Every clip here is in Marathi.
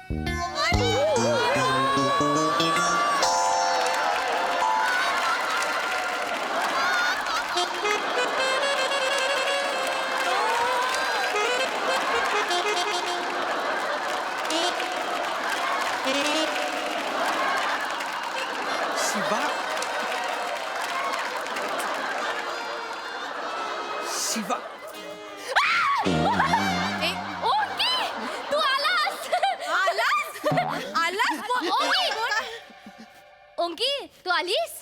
शिवा शिवा ओंकी, तू आलास. ओंकी, तू आलीस.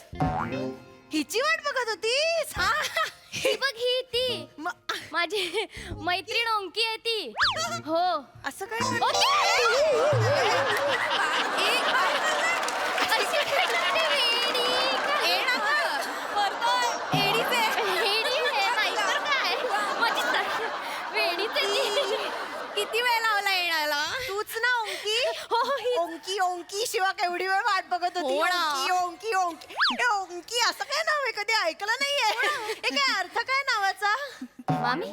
हिची वाट बघत होतीस हा? ही बघ, ही ती माझी मैत्रीण ओंकी आहे ती. हो. असं काय ओंकी! अशी करते वेडी. वेडी आहे, नाहीतर काय. माझी वेडीच आहे ती. किती वेळ लावला येण्याला? तूच ना ओंकी? हो, ही. ओंकी ओंकी शिवा केवढी वेळ वाट बघत होती. हो ना. ओंकी ओंकी ओंकी हे ओंकी असं काय नाव आहे? कधी ऐकलं नाहीये. हे काय अर्थ काय नावाचा? मामी,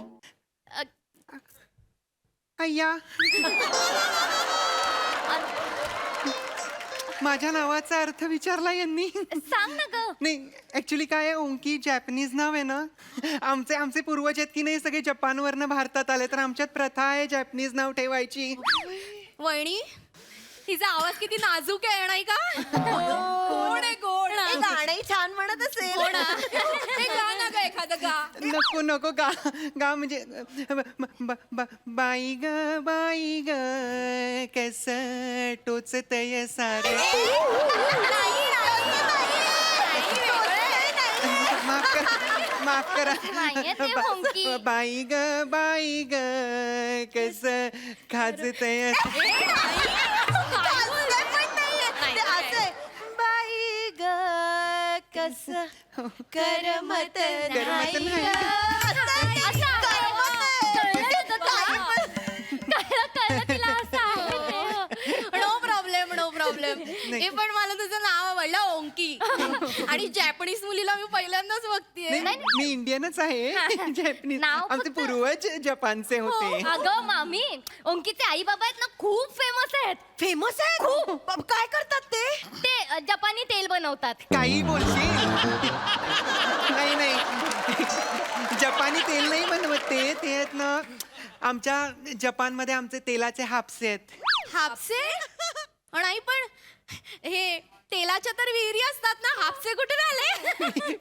अय्या माझ्या नावाचा अर्थ विचारला यांनी. सांग ना ग. नाही ऍक्च्युली काय आहे, ओंकी जॅपनीज नाव आहे ना. आमचे पूर्वज आहेत की नाही सगळे जपानवरनं भारतात आले, तर आमच्यात प्रथा आहे जॅपनीज नाव ठेवायची. वहिनी तिचा आवाज किती नाजूक आहे नाही का? गोड आहे गोड. गाणंही छान म्हणत असेल. गा ना ग एखादं गा. नको नको गा गा म्हणजे बाई ग कस टोचतय सारे. माफ करा नाहीये ते ओंकी. बाई ग कस खाजतय. बाई ग कस करमत करमत नाही नाही. No problem no problem. हे पण मला तुझं नाव आवडलं ओंकी. आणि जॅपनीज मुलीला मी पहिल्यांदाच बघतीये. मी इंडियनच आहे. जॅपनीज नाव आमचे फक्त- पूर्वज जपानचे होते. अगं मामी, ओंकीचे आई बाबा आहेत ना, खूप फेमस आहेत. फेमस आहे खूप. काय करतात ते? ते जपानी तेल बनवतात. काही बोलशील. नाही जपानी तेल नाही बनवत ते आहेत ना, आमच्या जपानमध्ये आमचे तेलाचे हापसे आहेत. हापसे? नाही पण हे तेलाच्या तर विहिरी असतात ना, हापसे कुठे आले?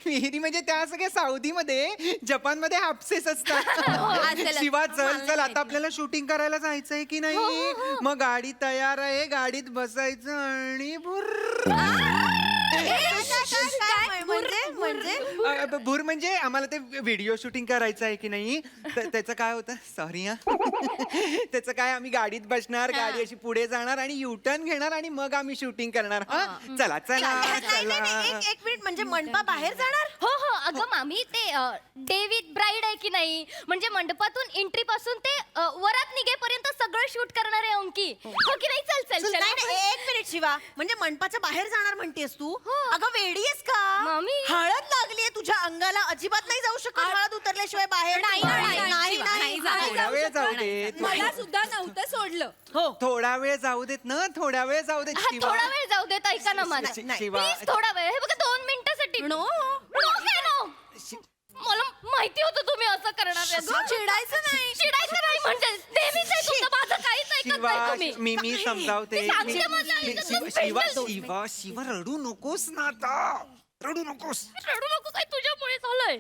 विहिरी म्हणजे त्या सगळ्या साऊदीमध्ये, जपानमध्ये हापसेच असतात. असेल. शिवा चल मला चल, नाही आता आपल्याला शूटिंग करायला जायचंय की नाही. मग गाडी तयार आहे, गाडीत बसायचं आणि भूर म्हणजे आम्हाला ते व्हिडिओ शूटिंग करायचं आहे की नाही. त्याचं काय होतं, सॉरी हा. त्याचं काय, आम्ही गाडीत बसणार, गाडी अशी पुढे जाणार आणि युटर्न घेणार आणि मग आम्ही शूटिंग करणार. हा चला चला चला. एक मिनिट, म्हणजे मंडपा बाहेर जाणार? हो हो, अगं मामी, ते डेव्हिड ब्राईड आहे की नाही, म्हणजे मंडपातून एंट्री पासून ते वरात निघेपर्यंत सगळं शूट करणार आहे ओंकी. हो की नाही? चल चल नाही, चल. नाही, एक मिनिट शिवा, म्हणजे मंडपाच्या बाहेर जाणार म्हणतेस तू? हो. अगं वेडी आहेस का? मामी. हळद लागलीये तुझ्या अंगाला, अजिबात नाही जाऊ शकत हळद उतरल्याशिवाय बाहेर. नाही, नाही शिवा, नाही थोडा वेळ जाऊ देत. मला सुद्धा नव्हतं सोडलं. थोडा वेळ जाऊ देत ना, थोडा वेळ जाऊ देत. हा, शिवा थोडा वेळ जाऊ देत, ऐका ना माझं. शिवा प्लीज थोडा वेळ. हे बघा, 2 मिनिटासाठी. नो. मला माहिती होतं तुम्ही असं करणार आहे. चिडायचं नाही. चिडायचं नाही म्हणजे नेहमीच आहे तुमचं, माझं काहीच ऐकत शिवा नाही तुम्ही. मी समजावते. मी सांगते माझं आयुष्यातलं special. शिवा रडू नकोस ना आता, रडू नकोस. रडू नको, काय तुझ्यामुळे झालंय.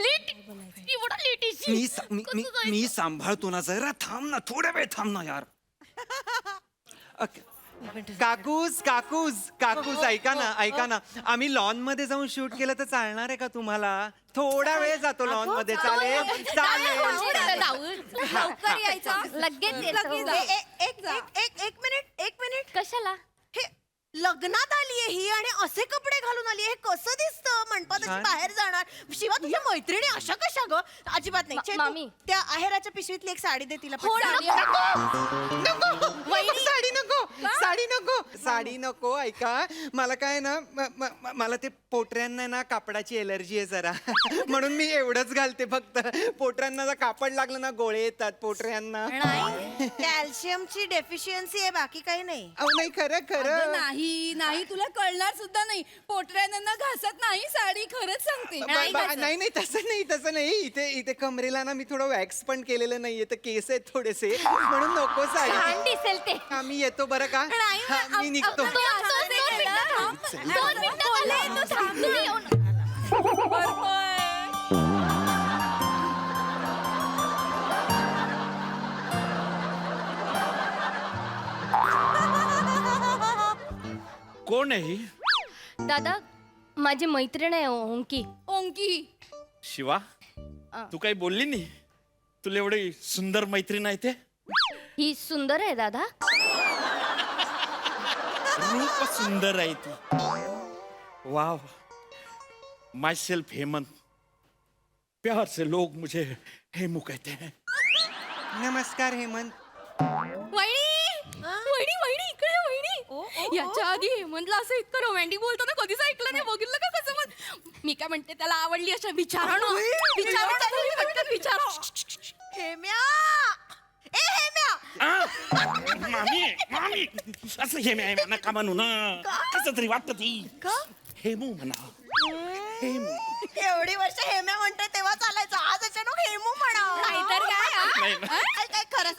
लेट, एवढा लेट मी सांभाळतो ना, जरा थांब ना, थोडा वेळ थांब ना यार. काकूस ऐका ना, आम्ही लॉन मध्ये जाऊन शूट केलं तर चालणार आहे का तुम्हाला? थोडा वेळ जातो लॉन मध्ये. चालेल लवकर यायचं, लगेच येतो. एक मिनिट. कशाला? हे लग्नात आलीये ही आणि असे कपडे घालून आलीये, हे कसं दिसतं? मंडपात अशी बाहेर जाणार. शिवा, तुझ्या मैत्रिणी अशा कशा ग? अजिबात नाही. चेतू, मामी. त्या आहेराच्या पिशवीतली एक साडी दे तिला. हो, पटकन. नको साडी नको. साडी साडी नको ऐका मला काय ना मला ते पोटऱ्यांना ना कापडाची एलर्जी आहे जरा म्हणून मी एवढंच घालते फक्त पोटऱ्यांना जर कापड लागलं ना गोळे येतात पोटऱ्यांना नाही कॅल्शियमची डेफिशियन्सी आहे बाकी काही नाही. अहो नाही खरं अगं, खरं नाही नाही तुला कळणार सुद्धा नाही. पोटऱ्यांना घासत नाही साडी, खरंच सांगते. नाही नाही तसं नाही इथे कमरेला ना मी थोडं वॅक्स पण केलेलं नाहीये तर केस आहेत थोडेसे म्हणून नको छान साडी दिसेल ते. आम्ही येतो बरं का नाही, हा, मी निघतो दोन मिनिटं थांब. तुम्ही येऊन- कोण आहे ही? दादा माझी मैत्रीण आहे ओंकी. ओंकी शिवा तू काही बोलली नाही. तुला एवढी सुंदर मैत्रीण आहे ते ही सुंदर आहे दादा. रूप सुंदर आहे ती. वाह माई सेल्फ हेमंत. प्यार से लोग मुझे हेमू कहते हैं. नमस्कार हेमंत. वहिनी वहिनी इकडे वहिनी. याच्या आधी हेमंतला असं इतकं रोमॅन्टिक बोलताना कधीच ऐकलं नाही. बघितलं का कसं मग मी काय म्हणते त्याला आवडली अशा विचारा विचारा. हेम्या ए हेम्या मामी मामी असं हेमे आहे नका म्हणू ना. कसं तरी वाटत ती हेमू म्हणा. हेमू एवढी वर्ष हेम्या म्हणते तेव्हा चालायचं आज अचानक हेमू म्हणा. नाहीतर काय, हा? नाही ना. काय खरं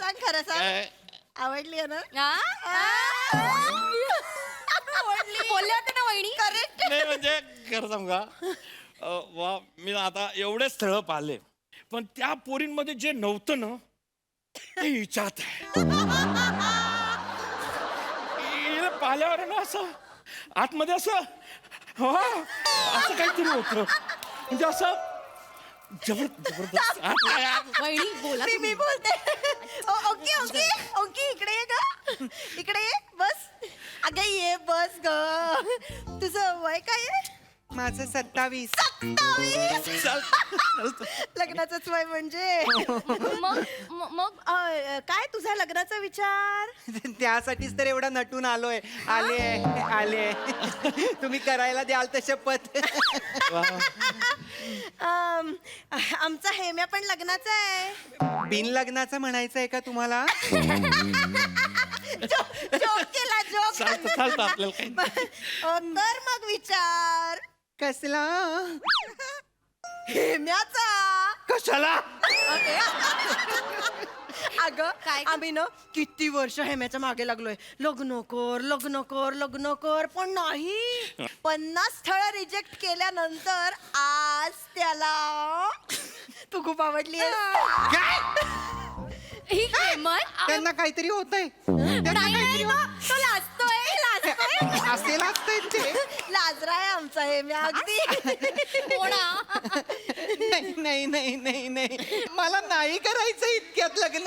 सांग आवडली आहे ना. बोलले होते ना वहिनी. करेक्ट. नाही म्हणजे खरं सांगा वा मी आता एवढे स्थळ पाहिले पण त्या पोरींमध्ये जे नव्हतं ना ते हिच्यात आहे. हिला पाहिल्यावर ना असं आतमध्ये असं असं काहीतरी होतं म्हणजे असं जबरदस्त वहिनी बोला मी बोलते. ओके इकडे ये ग. इकडे ये बस. अगं ये बस ग. तुझं वय काय आहे? माझं 27. 27 लग्नाचंच वय म्हणजे. मग काय तुझा लग्नाचा विचार? त्यासाठीच तर एवढा नटून आलोय. आले तुम्ही करायला द्याल तर शपथ. आमचा हेम्या पण लग्नाचा आहे. बिन लग्नाचं म्हणायचं आहे का तुम्हाला? जोक केला जोक. चालतं आपल्याला काही. कर मग विचार. कसला? हेम्याचा. कशाला अगं आम्ही ना किती वर्ष हेम्याच्या मागे लागलोय. लग्न कर पण नाही. 50 स्थळ रिजेक्ट केल्यानंतर आज त्याला तू खूप आवडली ही हेमंत त्यांना काहीतरी होतंय. तो लाजतोय असेल असतंय ते. लाजराय आमचा हेम्या अगदी. नाही मला नाही करायचं इतक्यात लग्न.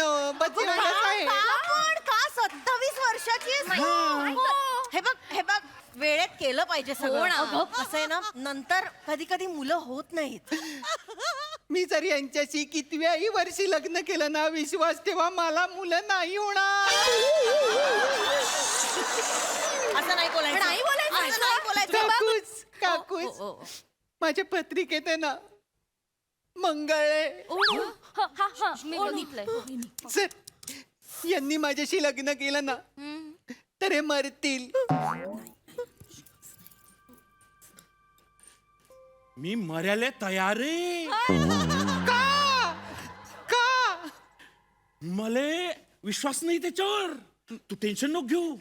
का 27 वर्षाची आहेस तू? हे बघ वेळेत केलं पाहिजे सगळं. अगं, असं आहे ना नंतर कधी मुलं होत नाहीत. मी जर यांच्याशी कितव्याही वर्षी लग्न केलं ना विश्वास ठेवा मला मुलं नाही होणार. असं नाही बोलायचं. असं नाही बोलायचं. काकूच माझ्या पत्रिकेत आहे ना मंगळ आहे. मी बघितलंय. सर यांनी माझ्याशी लग्न केलं ना तर हे मरतील. मी मरायला तयार आहे. का मले विश्वास नाही त्याच्यावर. तू टेन्शन नको घेऊ.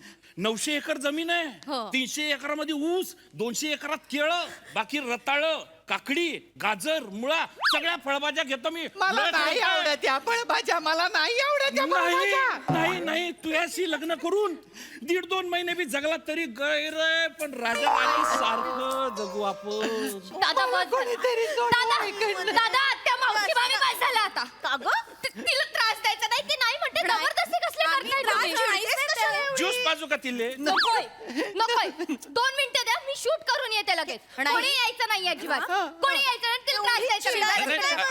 900 एकर जमीन आहे. 300 एकरामध्ये ऊस, 200 एकरात केळं, बाकी रताळ, काकडी, गाजर, मुळा सगळ्या फळभाज्या घेतो मी. मला नाही आवडत या फळभाज्या. मला नाही आवडत या फळभाज्या. नाही तुझ्याशी लग्न करून 1.5-2 महिने बी जगला तरी गैर आहे पण राजा राणी सारखं जगू आपण. दादा बस. कोणीतरी सोडवा दादा इकडनं. दादा त्या मावशी मामी काय झालं आता? का ग? तिला त्रास द्यायचा नाही. ती नाही म्हणते जबरदस्ती कसली करताय तुम्ही? ज्यूस पाजू का तिले? नकोय 2 मिनिटं द्या. मी शूट करून येते लगेच. कोणी यायचं नाही अजिबात. कोणी यायचं नाही. तिला त्रास द्यायचा नाही.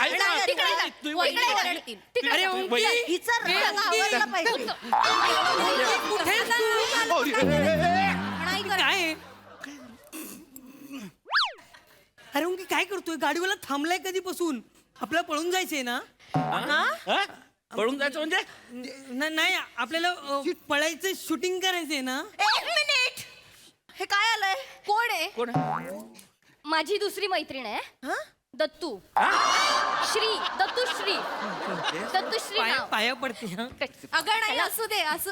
ऐक ना, तिकडे जा. तू वहिनी तिकडे बघ. ओरडतील. तिकडे जा. हिचा राग आवरला पाहिजे. हो नाही कर. काय अरे उंकी काय करतोय गाडीवाला थांबलाय कधीपासून आपल्याला पळून जायचंय ना हा? पळून जायचं म्हणजे नाही आपल्याला पळायचं शूटिंग करायचंय ना. एक मिनिट, हे काय आलंय? कोण आहे? कोण माझी दुसरी मैत्रीण आहे हं? दत्तू. श्री दत्तू श्री दत्तू श्री नाव. पाया पडते हं. अगं नाही असू दे असं.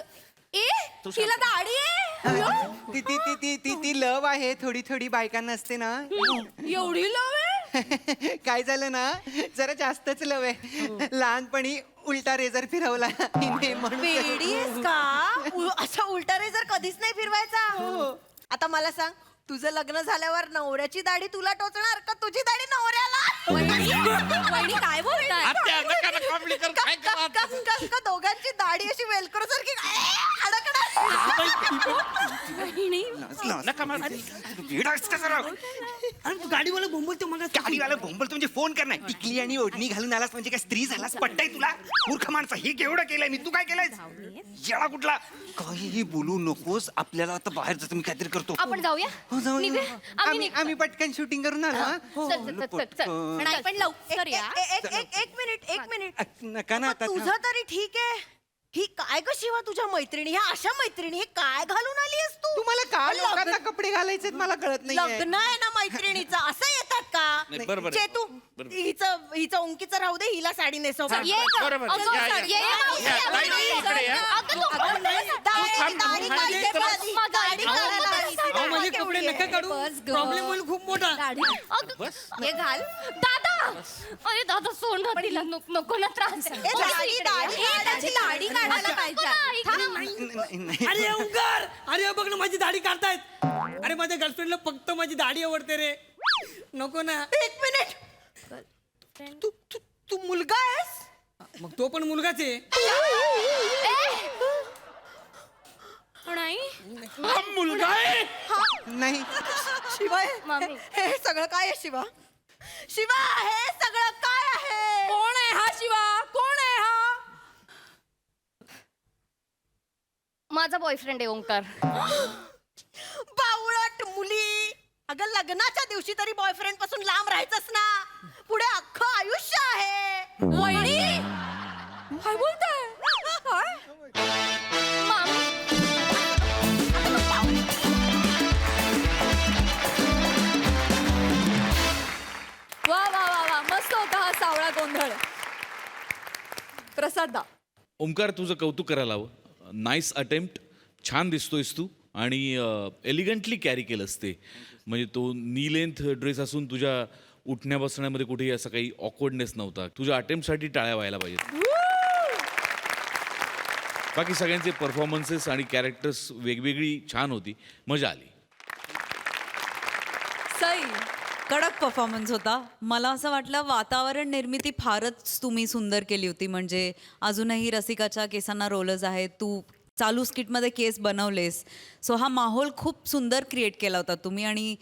ए तिला दाढी आहे. ती ती ती ती ती ती लव आहे, थोडी थोडी बायकांना असते ना. एवढी लव आहे. काय झालं ना, जरा जास्तच लव आहे. लहानपणी उलटा रेझर फिरवला हिने म्हणून. वेडी आहेस का? असा उलटा रेझर कधीच नाही फिरवायचा. आता मला सांग, तुझं लग्न झाल्यावर नवऱ्याची दाढी तुला टोचणार का तुझी दाढी नवऱ्याला? वहिनी काय बोलताय? आत्या, नका ना comedy करू. काय करा आता? का दोघांची दाढी अशी वेलक्रो सारखी वहिनी नका मारू. वेडा आहेस का जरा? अरे तू गाडीवाला बोंबलतो मला गाडीवाला बोंबलतो म्हणजे फोन कर ना. टिकली आणि ओढणी घालून आलास म्हणजे काय स्त्री झालास? पट्टाय तुला? मूर्ख माणसा, हे केवढं केलंय मी, तू काय केलंय? येळा कुठला? काहीही बोलू नकोस, आपल्याला आता बाहेर जातो, मी काहीतरी करतो. आपण जाऊया. हो, जाऊ ना. निघूया. आम्ही आम्ही निघतो. आम्ही पटकन शूटिंग करून आलो हा. चल, चल, चल, चल, चल. नाही पण लवकर या. एक मिनिट नका ना आता. तुझं तरी ठीक आहे. ही काय ग शिवा तुझ्या मैत्रिणी, ह्या अशा मैत्रिणी हे काय घालून आली आहेस तू? तुम्हाला का लग्न- लोकांना कपडे घालायचे मला कळत नाही. लग्न आहे ना मैत्रिणीचं, असं येतात का? नाही, बरोबर आहे. चेतू, बरोबर. हिचं उंकीचं राहू दे, हिला साडी नेसव. ये ग. बरोबर. अगं, या, या. ये, ये, मावशी, या, अगं, ताई, नाही, इकडे या. अगं, तू- अगं, नाही, दाढी थांब, दाढी थांब, काढते थांब. आधी. दाढी काढायला आली. अहो, माझे केवढी कपडे आहे. नका काढू बस ग. प्रॉब्लेम होईल खूप मोठा. अगं, बस. हे घाल. दादा अरे दादा सोड ना तिला, नको ना त्रास. ए, दाढी त्याची दाढी काढायला पाहिजे. नाही, नाही. अरे ओंकार, अरे बघ ना माझी दाढी काढतायत. अरे माझ्या गर्लफ्रेंडला फक्त माझी दाढी आवडते रे. नको ना. एक मिनिट, तू तू तू मुलगा आहेस? मग तो पण मुलगाच आहे. नाही हा मुलगा आहे. नाही. शिवा मामी. हे सगळं काय आहे शिवा? शिवा हे सगळं काय आहे? कोण आहे हा शिवा? कोण आहे हा? माझा बॉयफ्रेंड आहे ओंकार. बावळट मुली, अगं लग्नाच्या दिवशी तरी बॉयफ्रेंड पासून लांब राहायचंच ना. पुढे अख्खं आयुष्य आहे. वहिनी काय बोलताय? काय? मामी वा वा वा वा मस्त होता हा सावळा गोंधळ. प्रसाद दा. ओमकार, तुझं कौतुक करायला हवं. नाईस अटेम्प्ट, छान दिसतोयस तू आणि एलिगंटली कॅरी केलंस ते. म्हणजे तो नी लेंथ ड्रेस असून तुझ्या उठण्या बसण्यामध्ये कुठेही असं काही ऑकवर्डनेस नव्हता. तुझ्या अटेम्प्टसाठी टाळ्या व्हायला पाहिजेत. बाकी सगळ्यांचे परफॉर्मन्सेस आणि कॅरेक्टर्स वेगवेगळी छान होती, मजा आली. सई कडक परफॉर्मन्स होता. मला असं वाटलं वातावरण निर्मिती फारच तुम्ही सुंदर केली होती. म्हणजे अजूनही रसिकाच्या केसांना रोलर्स आहेत, तू चालू स्किटमध्ये केस बनवलेस. सो हा माहोल खूप सुंदर क्रिएट केला होता तुम्ही. आणि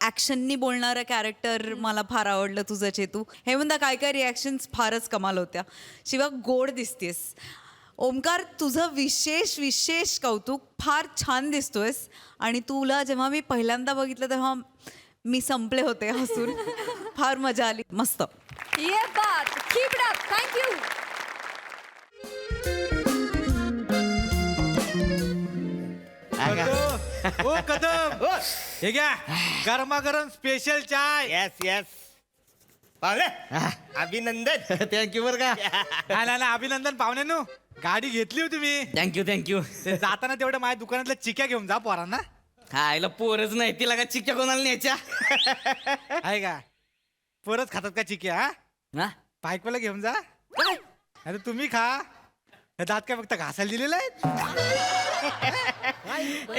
ॲक्शननी बोलणारं कॅरेक्टर मला फार आवडलं तुझं चेतू. हे म्हणता काय काय रिॲक्शन्स फारच कमाल होत्या. शिवाय गोड दिसतेस. ओमकार तुझं विशेष विशेष कौतुक, फार छान दिसतोयस. आणि तुला जेव्हा मी पहिल्यांदा बघितलं तेव्हा मी संपले होते हसून. फार मजा आली, मस्त. ये बात, कीप इट अप. थँक्यू. ओ कदम, हे घ्या गरमागरम स्पेशल चाय. येस येस पाहुणे अभिनंदन. थँक्यू बर का. नाही नाही अभिनंदन पाहुण्यानो, गाडी घेतली होती मी. Thank you thank you. ते जाताना तेवढं माझ्या दुकानातल्या चिक्या घेऊन जा पोरांना. खायला पोरच नाही तिला का चिक्क्या कोणाला न्यायच्या. आहे का परत खातात का चिक्या? हा? बायकोला घेऊन जा. अरे तुम्ही खा. हे दात काय फक्त घासायला दिलेलं आहे?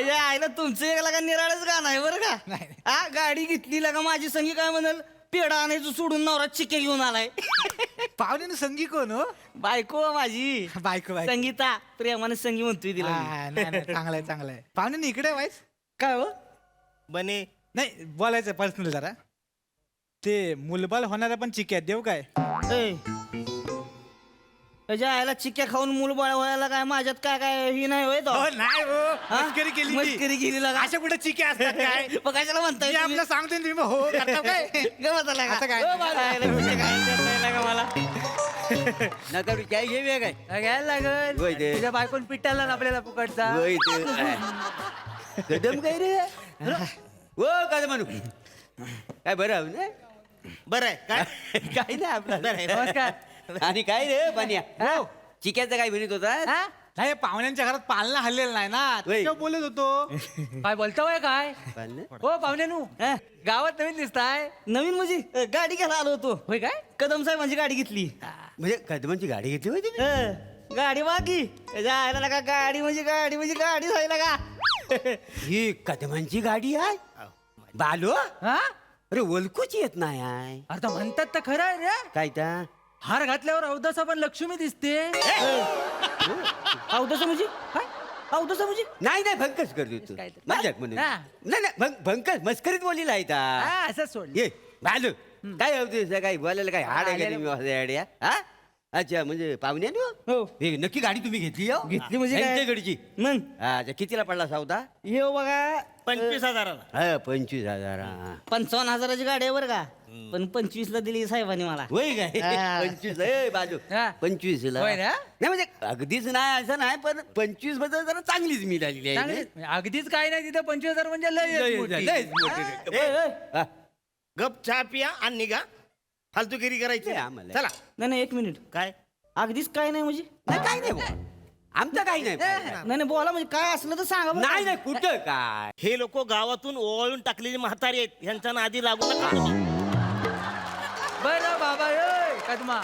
या आईला तुमचं एक लगा निराळच गाणं आहे बरं का. नाही. हा गाडी घेतली लगा माझी संगी काय म्हणाल, पेढा आणायचं सोडून नवरा चिक्के घेऊन आलाय. पाहुण्यानं संगी कोण हो? बायको माझी बायको बायको. संगीता, प्रेमाने संगी म्हणतोय तिला मी. हा, नाही नाही, चांगलं आहे चांगलं आहे. पाहुण्यानं इकडे व्हायच काय हो बने. नाही, बोलायचं पर्सनल जरा. ते मुलबाल होणाऱ्या पण चिक्या देऊ काय? ए, त्याच्या आईला चिक्क्या खाऊन मूल बाळ व्हायला काय माझ्यात काय काय ही नाही होय तो हो नाही हो हा? मस्करी केली ती. मस्करी केली लगा. अशा कुठे चिके असतात काय मग कशाला म्हणताय मी तुम्ही? आपलं सांगतो ना, तुम्ही हो करता काय गमत आला का? आता काय? हो, बाळा, आईला म्हणजे काय करताय लगा मला नका काय घेऊया काय घ्यायला लागल होय ते. तुझ्या बायकोन पिटाला ना आपल्याला फुकटचा होय ते. कदम काय रे हो काय म्हणू काय बरं आहे ना? बरं आहे काय काय नाही आपलं नमस्कार आणि काय रे पाण्या चिक्याचं काय म्हणत होता हा? नाही पाहुण्यांच्या घरात पालना हल्लेलं नाही ना होय. त्याच्यावर बोलत होतो काय बोलतोय काय हो पाहुण्यानू हा? गावात नवीन दिसताय नवीन म्हणजे गाडी घ्यायला आलो होतो होय काय कदम साहेबांची गाडी घेतली म्हणजे कदमांची गाडी घेतली होती गाडी बाकी त्याच्या आईला लगा गाडी म्हणजे गाडी व्हायला का ही कदमांची गाडी आहे बालो हा अरे ओळखूच येत नाही आहे आता म्हणतात तर खरं आहे रे काय त्या हार घातल्यावर अवदसा पण लक्ष्मी दिसते अवदसा म्हणजे काय अवदसा म्हणजे नाही नाही भंकस करतो तू काय ते? मजाक म्हणून हा. नाही नाही भंकस मस्करीत बोलीला आहे ता. हा असं सोड ये बालू काय होते काय बोलायला काय हाड आहे का तुम्ही माझ्या आड्या? हा अच्छा म्हणजे पाहुण्या हो. हे नक्की गाडी तुम्ही घेतली हो? घेतली म्हणजे काय? त्यांच्याकडची मग अच्छा कितीला पडला सौदा हे बघा 25,000 हा 25,000 हा. 55,000ची गाडी आहे बरं का पण 25 ला दिली साहेबांनी मला होय काय हा. 25 ए बाजू हा. 25 ला होय ना? नाही म्हणजे अगदीच नाही असं नाही पण 25 बद्दल जरा चांगलीच मिळालेली आहे चांगली- अगदीच काय नाही तिथं 25,000 म्हणजे लय मोठी. लयच मोठी हा? रक्कम. ए, ए, हा. गप चहा पिया आणि निघा फालतूगिरी करायची नाही, आम्हाला. चला नाही नाही 1 मिनिट काय अगदीच काय नाही म्हणजे नाही काय नाही बुवा. आमचं काही नाही नाही नाही बोला म्हणजे काय असलं तर सांगा बरं. नाही नाही कुठं काय हे लोक गावातून ओवाळून टाकलेली म्हातारी आहेत ह्यांच्या नादी लागू नका बरं बाबा ओय, कदमा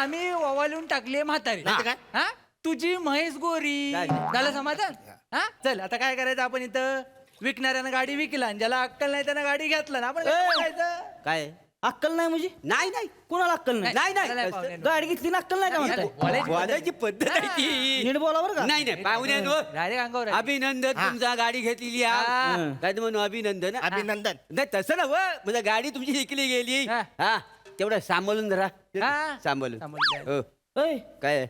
आम्ही ओवाळून टाकले म्हातारी नाही तर काय? हा तुझी म्हैस गोरी काय? झालं समाधान हा चल आता काय करायचं आपण इथं विकणाऱ्यानं गाडी विकला आणि ज्याला अक्कल नाही त्यानं गाडी घेतला ना आपण काय करायचं? काय अक्कल नाही म्हणजे नाही नाही कोणाला अक्कल नाही नाही त्याला नाही पाहुण्यानं. गाडी घेतली ना अक्कल नाही का म्हणताय बोलायची बोलायची पद्धत आहे ती नीट बोला बरं का नाही नाही पाहुण्यानो डायरेक्ट अंगावर आहे. अभिनंदन तुमचा गाडी घेतलेली हा. आहे काय ते म्हणू अभिनंदन अभिनंदन नाही तसं ना म्हणजे गाडी तुमची विकली गेली हा. हा तेवढं सांभाळून धरा हा. सांभाळून सांभाळून हो ऐ काय आहे?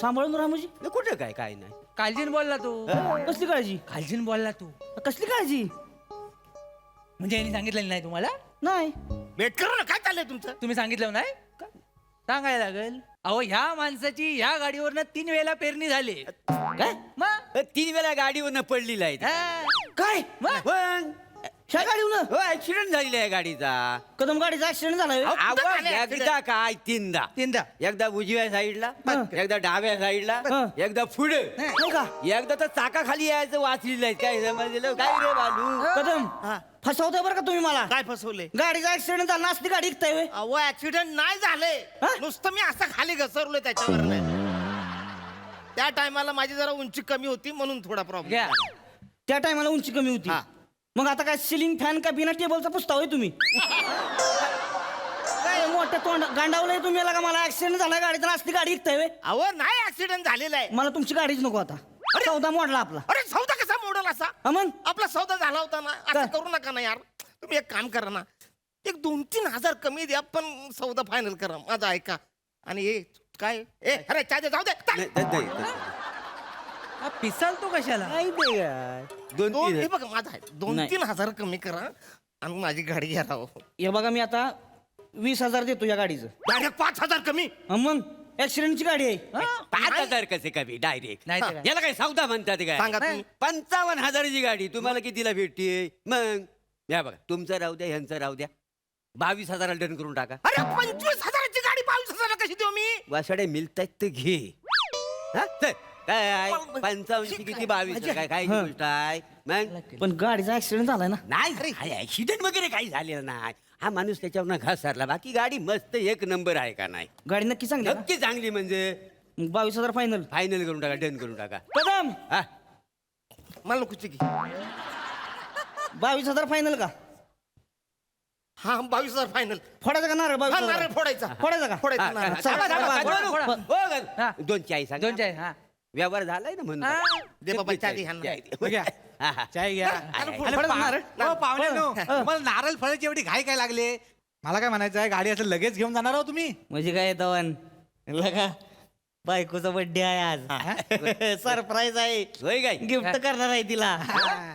सांभाळून राहा म्हणजे नाही, कुठं काय काय नाही काळजीन बोलला तू कसली काळजी काळजीन बोलला तू कसली काळजी म्हणजे यांनी सांगितलेलं नाही तुम्हाला नाही भेट करू ना काय चाललंय तुमचं तुम्ही सांगितलं नाही सांगायला लागेल अहो ह्या माणसाची ह्या गाडीवरनं 3 वेळेला पेरणी झाली काय मग 3 वेळा गाडीवरनं पडलेला आहे हा. काय मग? पण ह्या गाडीवर हो ऍक्सिडेंट झालेला आहे गाडीचा कदम गाडीचा ऍक्सिडेंट झाला होय? आवाज एकदा काय तीनदा तीनदा एकदा उजव्या साईडला एकदा डाव्या साईडला एकदा पुढे नाही का एकदा तर चाकाखाली यायचं वाचलेलं आहे काय समजलं काय रे बालू कदम फसवताय बरं का तुम्ही मला काय फसवले गाडीचा ऍक्सिडेंट झाला असली गाडी विकताय होय? अहो ऍक्सिडेंट नाही झाले हा? नुसतं मी असं खाली घसरलोय त्याच्यावर त्या टायमाला माझी जरा उंची कमी होती म्हणून थोडा प्रॉब्लेम घ्या त्या टायमाला उंची कमी होती हा. मग आता काय सिलिंग फॅन का बिना टेबलचा पुसता होय तुम्ही काय मोठ्या तोंड गांडावलंय तुम्ही का मला ऍक्सिडेंट झाला गाडीचा असली गाडी विकताय होय? अहो नाही ऍक्सिडेंट झालेला आहे मला तुमची गाडीच नको आता सौदा मोडला आपला अरे सौदा कसा मोडल असा हा मग आपला सौदा झाला होता ना असं काय? करू नका ना यार तुम्ही एक काम करा ना एक 2-3 हजार कमी द्या पण सौदा फायनल करा माझा ऐका आणि हे काय ए अरे चाय दे, जाऊ दे चाल. हा, पिसाल तो कशाला दोन दोन तीन हे बघा माझा आहे 2-3 हजार कमी करा आणि माझी गाडी घ्या राव हे बघा मी आता 20,000 देतो या गाडीचं डायरेक्ट 5,000 कमी हा मग ऍक्सिडेंटची गाडी आहे 5,000 कसे कमी डायरेक्ट नाही तर काय. याला काय सौदा म्हणतात काय सांगा तुम्ही 55,000ची गाडी तुम्हाला कितीला भेटते मग या बघा तुमचं राहू द्या ह्यांचं राहू द्या 22,000 डन करून टाका अरे 25,000ची गाडी 22,000 कशी देऊ मी वासाडे मिळतात तर घे हा, चल. काय आहे 55 किती 22 काय काय गोष्ट आहे मग पण गाडीचा ऍक्सिडेंट झालाय ना नाही ऍक्सिडेंट वगैरे काही झालेलं नाही हा माणूस त्याच्यावर घास सारला बाकी गाडी मस्त एक नंबर आहे का नाही गाडी नक्की चांगली आहे नक्की चांगली म्हणजे ना? 22,000 फायनल फायनल करून टाका डन करून टाका कदम हा मला नकोची की 22,000 फायनल का हा 22,000 फायनल फोडायचा का नारळ हा 22,000 नारळ फोडायचा फोडायचा का फोडायचा हा, नारळ. थांबा, थांबा, फोडा, थांबा, फोडा. हो, हा. ग- 2 चाळीस सांगा. 2 चाळीस हा व्यवहार झालाय ना म्हणून हा. दे बाबा, चहा दे ह्यांना. चाय दे. घ्या. हा, हा. चाय घ्या अरे, आणि पाहुण्यानो मला नारळ फळाची एवढी घाई काय लागले मला काय म्हणायचं आहे गाडी असं लगेच घेऊन जाणार आहो तुम्ही म्हणजे काय तवन लगा बायकोचा बर्थडे आहे आज सरप्राईज आहे होय काय गिफ्ट करणार आहे तिला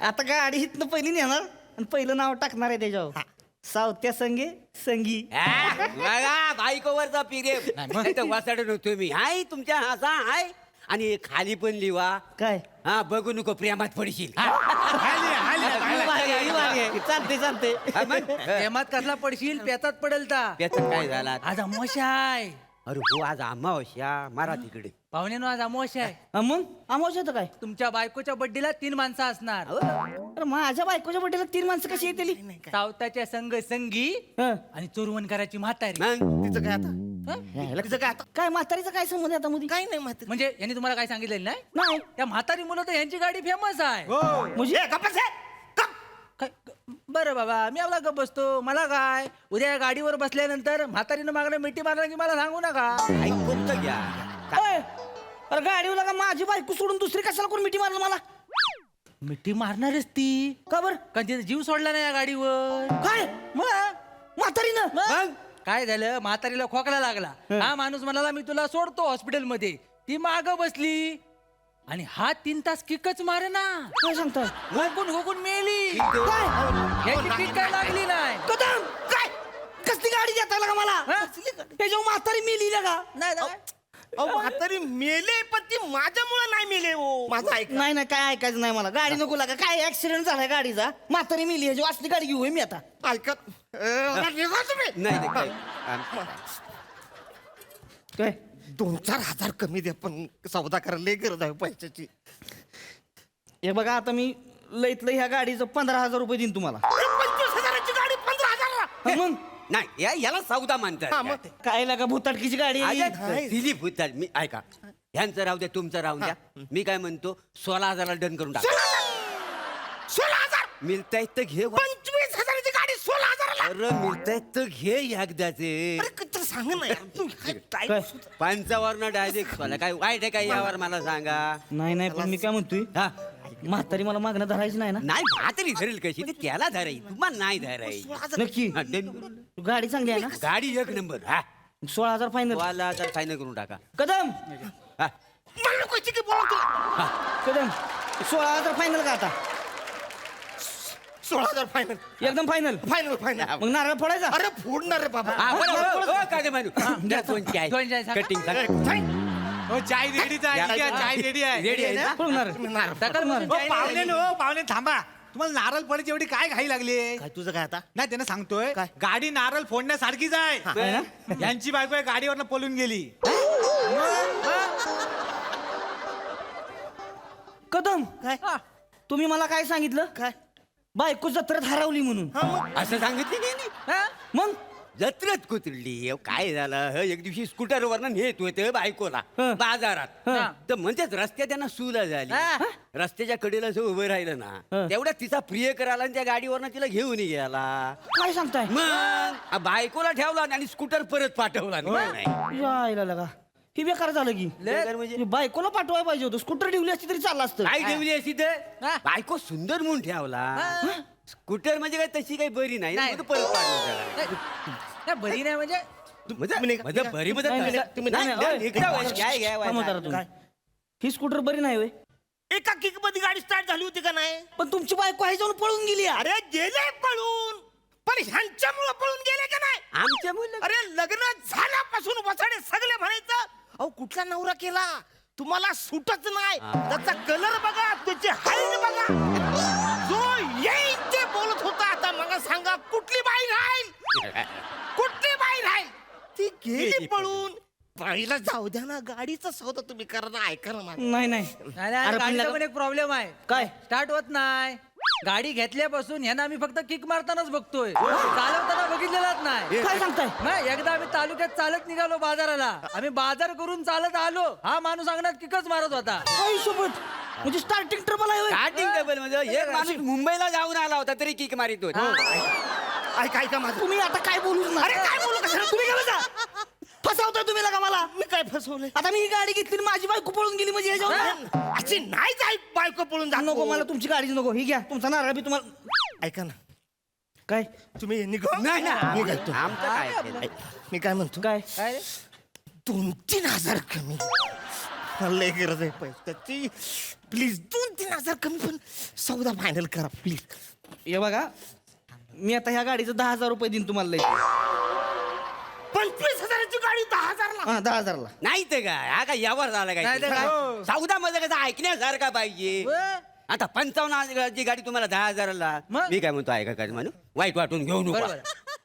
आता गाडी इथनं पहिली नेणार आणि पहिलं नाव टाकणार आहे त्याच्यावर सावत्या संगे संगी बघा बायकोवरचा पिरेम वाचाड नव्हतो मी हाय तुमच्या हासा हाय आणि खाली पण लिवा काय हा बघू नको प्रेमात पडशील चालते चालते हा, मग? प्रेमात कसला पडशील पेतात पडेल ता त्याचं काय झाला आज अमावस्या आहे अरे हो आज अमावस्या मारा तिकडे पाहुण्यानो आज अमावस्या आहे मग आमोश होतं काय तुमच्या बायकोच्या बड्डेला 3 माणसं असणार अरे माझ्या बायकोच्या बर्थडेला 3 माणसं कशी येतील सावताच्या संग संगी आणि चोरवण करायची म्हातारी मग तिचं काय आता तिचं काय आता काय म्हातारीचा काय संबंध आहे आता मध्ये काय नाही माहिती म्हणजे यांनी तुम्हाला काय सांगितलेलं नाही नाही त्या म्हातारी मुलं तर यांची गाडी फेमस आहे म्हणजे गप्पच आहे. गप. काय बरं बाबा मी आपला गप बसतो मला काय उद्या या गाडीवर बसल्यानंतर म्हातारीनं मागणं मिठी मारलं की मला सांगू नका ऐकून तर घ्या ओय, अरे गाडीवर लागा माझी बायको सोडून दुसरी कशाला कोण मिठी मारलं मला मिठी मारणारच ती का बर कारण तिने जीव सोडला नाही या गाडीवर काय मग म्हातारीनं मग काय झालं म्हातारीला खोकला लागला हा माणूस म्हणाला मी तुला सोडतो हॉस्पिटलमध्ये ती माग बसली आणि हा 3 तास किकच मारे ना काय सांगताय हुकून हुकून मेली काय याची किक काय लागली नाही कदम काय कसली गाडी देता का मला त्याच्यावर म्हातारी मेली का अहो, म्हातारी मेले पण ती माझ्यामुळे नाही मेले हो माझं ऐक नाही नाही काय ऐकायचं नाही मला गाडी नको लागा काय ऍक्सिडेंट झालाय गाडीचा म्हातारी मेली ह्याची वाचली गाडी घेऊ मी आता ऐकत निघा तुम्ही नाही नाही, काय काय 2-4 हजार कमी द्या पण सौदा करायला लय गरज आहे पैशाची हे बघा आता मी लईतलं ह्या गाडीचं 15,000 रुपये देईन तुम्हाला 25,000ची गाडी 15,000 मग नाही याला सौदा हा, म्हणतात मग काय लागा भुताटकीची गाडी आहे ही? अरे, दिलीप होतात मी ऐका ह्यांचं राहू द्या तुमचं राहू द्या मी काय म्हणतो 16,000 डन करून टाक 16,000 मिळतायत तर घे 25,000ची गाडी 16,000 अरे मिळतायत तर घे एकदाचे अरे किती सांग ना यार तुम्ही काय काय? पंचावरनं डायरेक्ट सोला काय वाईट आहे काय यावर मला सांगा नाही नाही पण मी काय म्हणतोय हा म्हातारी मला मागणं धरायची नाही ना नाही म्हातारी धरेल कशी ते त्याला धराई तुम्हाला नाही धराई नक्की हा, डन. गाडी चांगली आहे ना गाडी एक नंबर हा 16,000 फायनल 16,000 फायनल करून टाका कदम हा. मला नको की बोला तुला कदम 16,000 फायनल का आता 16,000 फायनल एकदम फायनल फायनल फायनल मग नारळ फोडायचा अरे फोडणार रे बाबा हा, बरं, हो, हो, काय मानू द्या दोन चाय. दोन चाय सांगा. कटिंग हो चाय रेडीच आहे ठीक आहे, चाय रेडी आहे रेडी आहे ना फोडणार पाहुणे हो पाहुणे थांबा तुम्हाला नारळ फोडायची एवढी काय घाई लागली काय तुझं काय आता नाही त्यांना सांगतोय काय? गाडी नारळ फोडण्यासारखीच आहे यांची बायको आहे गाडीवरनं पळून गेली कदम काय तुम्ही मला काय सांगितलं काय बायको जत्रेत हरवली म्हणून असं सांगितलं नाही हा? मग जत्रेत कुतरली काय झालं एक दिवशी स्कूटरवर नेत होते बायकोला हं. बाजारात हं. तर म्हणतेच रस्त्यात त्यांना सुला झाली हा. रस्त्याच्या कडेला असं उभं राहिलं ना हं. तेवढ्यात तिचा प्रिय करायला आणि त्या गाडीवरनं तिला घेऊन गेला काय सांगताय मग बायकोला ठेवला आणि स्कूटर परत पाठवला नाही यायला लगा ही बेकार झालं की बेकार म्हणजे? ही बायकोला पाठवायला पाहिजे होतं स्कूटर ठेवली असती तरी चाललं असतं काय ठेवली अशी तर हा. बायको सुंदर म्हणून ठेवला स्कूटर म्हणजे काय तशी काही बरी नाही नाही. म्हणून परत पाठवलं त्याला. नाही, बरी नाही म्हणजे म्हणजे बरी म्हणजे नाही, नाही, तुम्ही नाही, नाही, नाही, निघता ओय, वय, काय घ्या वय, थांबा जरा तुम्ही. ही स्कूटर बरी नाही होय एका किक मध्ये गाडी स्टार्ट झाली होती का नाही पण तुमची बायको आहे जाऊन पळून गेली यार. अरे गेले पळून पण ह्यांच्यामुळे पळून गेले का नाही आमच्या मुलं अरे लग्न झाल्यापासून वसाडे सगळे म्हणायचं अहो कुठला नवरा केला तुम्हाला सूटच नाही त्याचा कलर बघा त्याची हाईट बघा जो येईल ते बोलत होता आता मला सांगा कुठली बाई राहील कुठली बाई राहील ती गेली पळून बाईला जाऊ द्या ना गाडीचा सौदा तुम्ही करा ना ऐका ना माझं. नाही नाही नाही, अरे पण गाडीचा लगा- पण एक प्रॉब्लेम आहे काय? स्टार्ट होत नाही गाडी घेतल्यापासून ह्यांना आम्ही फक्त किक मारतानाच बघतोय चालवताना बघितलेलाच नाही काय सांगताय नाही एकदा आम्ही तालुक्यात चालत निघालो बाजाराला आम्ही बाजार करून चालत आलो हा माणूस अंगणात किकच मारत होता आई सोबत म्हणजे स्टार्टिंग ट्रबल आहे होय. स्टार्टिंग टेबल म्हणजे एक माणूस मुंबईला जाऊन आला होता तरी किक मारित होता ऐका ऐका माझं तुम्ही आता काय बोलूच ना अरे काय बोलू कशाला तुम्ही काय बसा फसवताय तुम्ही लगा मला मी काय फसवलंय आता मी ही गाडी घेतली आणि माझी बायको पळून गेली म्हणजे ह्याच्यावर अशी नाही जाय बायको पळून जा नको मला तुमची गाडीच नको ही घ्या तुमचा नारळ बी तुम्हाला ऐका ना काय तुम्ही निघा नाही मी घालतो आमचं काय मी काय म्हणतो काय काय रे? 2-3 हजार कमी. मला लय गरज आहे पैशाची. प्लीज 2-3 हजार कमी, पण सौदा फायनल करा प्लीज. हे बघा, मी आता ह्या गाडीचं 10,000 रुपये देईन तुम्हाला लय. 25,000ची गाडी 10,000ला. हा 10,000ला. नाही ते काय हा काय यावर झाला नाही काय तर काय? सौदा मध्ये कसं ऐकण्यासारखा पाहिजे. आता 55,000ची गाडी तुम्हाला 10,000ला. मग? मी काय म्हणतो ऐका काय म्हणू वाईट वाटून घेऊ नका. बरोबर.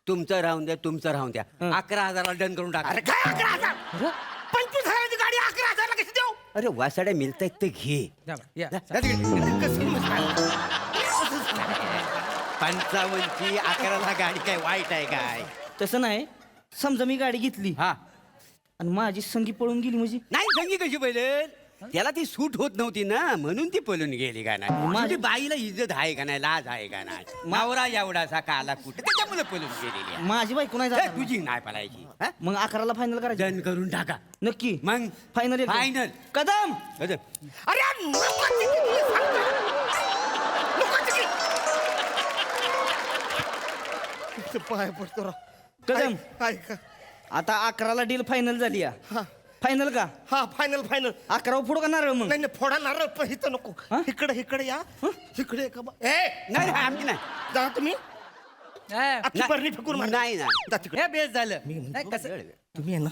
तुमचं राहून द्या, तुमचं राहून द्या. 11,000ला डन करून टाका. अरे काय 11,000? 25,000ची गाडी 11,000ला कशी देऊ? अरे वासाड्या मिळतायत ते घे. जा बरं, या. कसं मस्त. 55ची 11ला गाडी काय वाईट आहे काय? तसं नाही, समजा मी गाडी घेतली हा आणि माझी संगी पळून गेली म्हणजे नाही संगी कशी पहिले त्याला ती सूट होत नव्हती ना, म्हणून ती पळून गेली का नाही. माझी बाईला इज्जत आहे का नाही, लाज आहे का नाही. मावरा एवढासा काला कुठे त्याच्यामुळे पळून गेलेली आहे. माझी बायको नाही हे, जात तुझी नाही पळायची. हा? मग 11ला फायनल करायचं. डन करून टाका. नक्की मग फायनल फायनल कदम. अरे अरे नको तिकीट, नको तिकीट. इथं पाय पडतो राव. कदम. ऐका. आता 11ला डील फायनल झाली हा. फायनल का हा फायनल फायनल. 11 पुढं का नारळ मग नाही नाही फोडा नारळ, पण इथं नको. हा? इकडे या. इकडे का बा- ए नाही नाही, आमची नाही. जा तुम्ही. हा. अख्खी बरणी फेकून मार. नाही नाही. जा तिकडे. हे बेस झालं मी म्हणतो, नाही, कसं तुम्ही आहे ना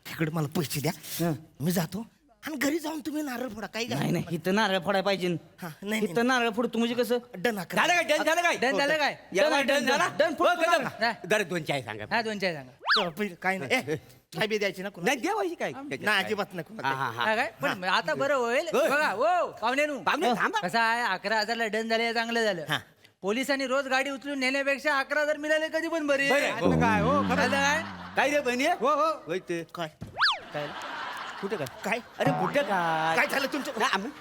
तिकडे मला पैसे द्या. मी जातो आणि घरी जाऊन तुम्ही नारळ फोडा. काही नाही नाही इथं नारळ फोडायला पाहिजे. हा, नाही, नाही. इथं नारळ फोडतो म्हणजे कसं डन अकरा. झालं काय डन झालं काय डन झालं काय? यावर डन, डन झाला डन, हो, कदम. हा. जरा 2 चाय सांगा. हा 2 चाय सांगा. काय नाही. ए, चाय बी द्यायची ना कुणाला? नाही द्यावायची काय नाही अजिबात नाही हा कुणाला. हा हा हा काय पण आता बरं होईल होय. बघा हो पाहुण्यानू पाहुणे थांबा. कसं आहे 11,000ला डन झाले चांगलं झालं. हा. पोलिसांनी रोज गाडी उचलून नेण्यापेक्षा 11,000 मिळाले कधी पण बरे. बरे. हो. काय हो झालं काय? काय रे बहिणी हो हो होय ते काय काय कुठे काय काय अरे कुठे काय काय झालं तुमच्या? नाही, आम्ही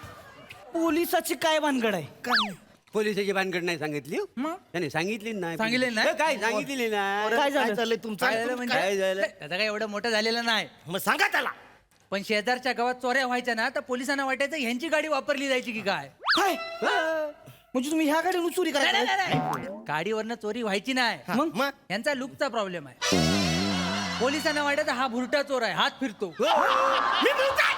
पोलिसाची काय भानगड आहे. काय नाही. पोलिसाची भानगड नाही सांगितली मग? त्याने सांगितली नाही. सांगितली नाही? हे काय सांगितली नाही. काय काय झालं झालंय तुमचं? काय झालं म्हणजे काय झालं? त्याचं काय एवढं मोठं झालेलं नाही. मग सांगा त्याला. पण शेजारच्या गावात चोऱ्या व्हायच्या ना तर पोलिसांना वाटायचं ह्यांची गाडी वापरली जायची की काय. काय म्हणजे तुम्ही ह्या गाडीवर चोरी नाही, करायला नाही, नाही. गाडीवरनं चोरी व्हायची नाही. मग यांचा लुकचा प्रॉब्लेम आहे. पोलिसांना वाटायचं हा भुरटा चोर आहे, हात फिरतो. मी बोलताय.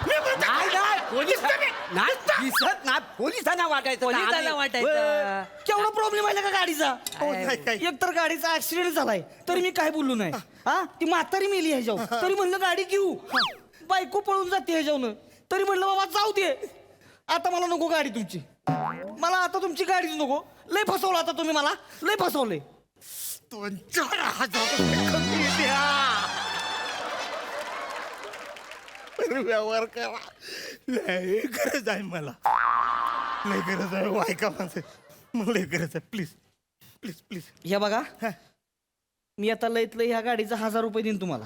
मी बोलताय. नाही नाही पोलीस दिसतं मी. नाही दिसत ना पोलिसांना वाटायचं ना पोलिसांना आम्ही- वाटायचं. केवढा प्रॉब्लेम आहे का गाडीचा. हो, नाही, काय. एक तर गाडीचा ऍक्सिडेंट झालाय तरी मी काय बोललो नाही. हा ती म्हातारी मेली ह्याच्यावर तरी म्हणलं गाडी घेऊ. बायको पळून जाते ह्याच्यावर तरी म्हणलं बाबा जाऊ दे. आता मला नको गाडी तुमची. मला आता तुमची गाडीच नको. लय फसवलं आता तुम्ही मला. लय फसवलंय. 2-4 हजार कमी द्या. पण व्यवहार करा. लय गरज आहे मला. लय गरज आहे. ऐका माझं. मला लय गरज आहे. Please please please. हे बघा मी आता लयत लय ह्या गाडीचा 1,000 रुपये देईन तुम्हाला.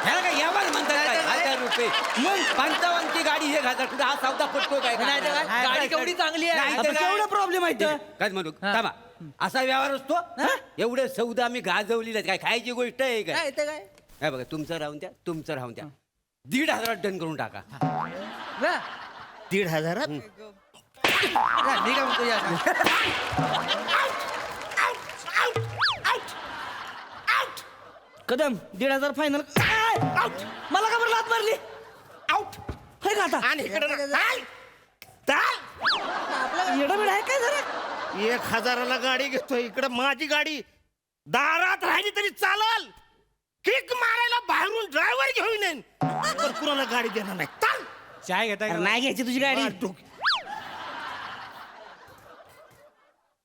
ह्याला काय यावर म्हणतात काय? 1,000 रुपये मग 55ची गाडी हे घालतात कुठे हा सौदा पटतो काय नाही तर काय? गाडी केवढी चांगली आहे. नाही. आता केवढा प्रॉब्लेम आहे इथं? काय म्हणू थांबा असा व्यवहार असतो एवढे सौदा आम्ही गाजवलेले काय खायची गोष्ट आहे काय काय इथं काय? हे बघा तुमचं राहून द्या तुमचं राहून द्या 1,500 डन करून टाका. बरं. 1,500. या, मी काय म्हणतो या. कदम 1,500 फायनल. मला का बरं लात मारली. आउट. हे का आता आणि इकडे ना. चाल. चाल. येडं आहे काय जरा. 1,000ला गाडी घेतोय. इकडे माझी गाडी दारात राहिली तरी चालल. किक मारायला बाहेरून ड्रायव्हर घेऊन येईन. पण कुणाला गाडी देणार नाही. चाल. चाय घेताय का? अरे नाही घ्यायची तुझी गाडी.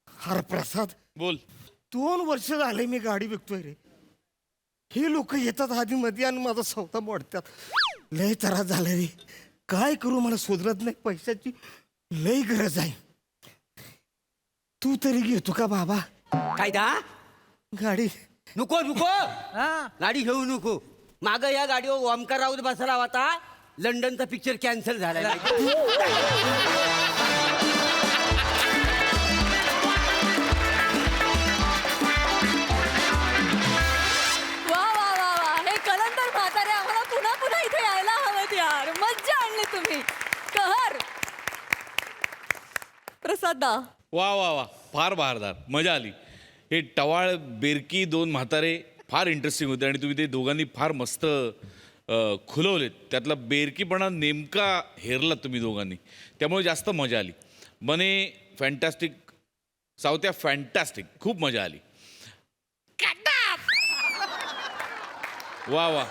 हरप्रसाद बोल 2 वर्ष झाले मी गाडी विकतोय रे. हे लोक येतात आधी मध्ये आणि माझा सौदा मोडतात. लय त्रास झाला रे. काय करू मला सुधरत नाही. पैशाची लय गरज आहे. तू तरी घेतो का बाबा काय दा गाडी? नको नको हा. गाडी घेऊ नको. माग या गाडीवर ओमकार राऊत बसला होता. लंडनचा पिक्चर कॅन्सल झाला. वा वा वा वा हे कलंदर म्हातारे आम्हाला पुन्हा पुन्हा इथे यायला हवं यार. मज्जा आणली तुम्ही. कहर प्रसादा वा वा वा फार बहारदार मजा आली. हे टवाळ बेरकी 2 म्हातारे फार इंटरेस्टिंग होते आणि तुम्ही ते दोघांनी फार मस्त खुलवलेत. त्यातला बेरकीपणा नेमका हेरलात तुम्ही दोघांनी, त्यामुळे जास्त मजा आली. मने फॅन्टॅस्टिक, सावत्या फॅन्टॅस्टिक, खूप मजा आली. वा वा,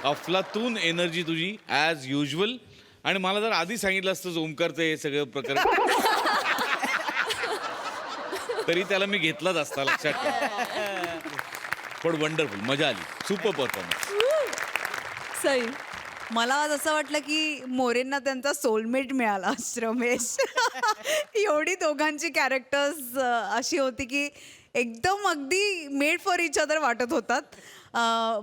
अफलातून एनर्जी तुझी ॲज युजल. आणि मला जर आधी सांगितलं असतं ओमकारचं हे सगळं प्रकार तरी त्याला मी घेतलाच असता, लक्षात ठेवा. पण वंडरफुल, मजा आली, सुपर परफॉर्मन्स. सई, मला आज असं वाटलं की मोरेंना त्यांचा सोलमेट मिळाला रमेश. एवढी दोघांची कॅरेक्टर्स अशी होती की एकदम अगदी मेड फॉर इच अदर वाटत होतात.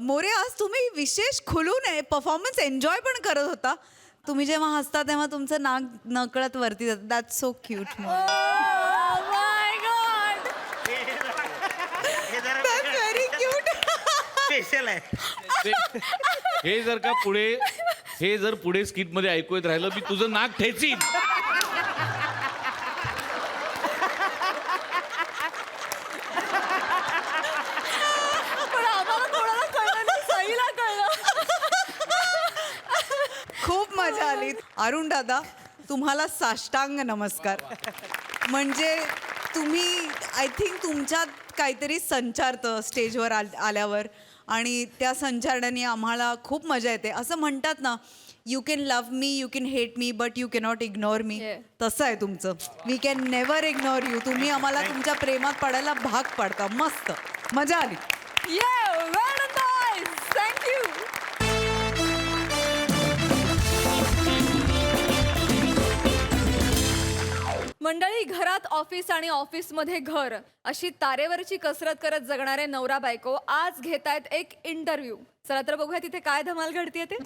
मोरे, आज तुम्ही विशेष खुलून परफॉर्मन्स एन्जॉय पण करत होता. तुम्ही जेव्हा हसता तेव्हा तुमचं नाक नकळत वरती जातं. That's so cute. Very cute. Special आहे. हे जर पुढे स्किट मध्ये ऐकू येत राहिलं, मी तुझं नाक ठेचीन. पण आम्हाला कोणाला कळलं नाही, सईला कळलं. खूप मजा आली. अरुण दादा, तुम्हाला साष्टांग नमस्कार. म्हणजे तुम्ही आय थिंक तुमच्यात काहीतरी संचारतं स्टेजवर आल्यावर, आणि त्या संचारण्याने आम्हाला खूप मजा येते. असं म्हणतात ना, you can love me, you can hate me, but you cannot ignore me. तसं आहे तुमचं. We can never ignore you. तुम्ही आम्हाला तुमच्या प्रेमात पडायला भाग पाडता. मस्त मजा आली. थँक्यू. मंडळी, घरात ऑफिस आणि ऑफिसमध्ये घर अशी तारेवरची कसरत करत जगणारे नवरा बायको आज घेतायत एक इंटरव्ह्यू. चला तर बघूया तिथे काय धमाल घडतीये ते.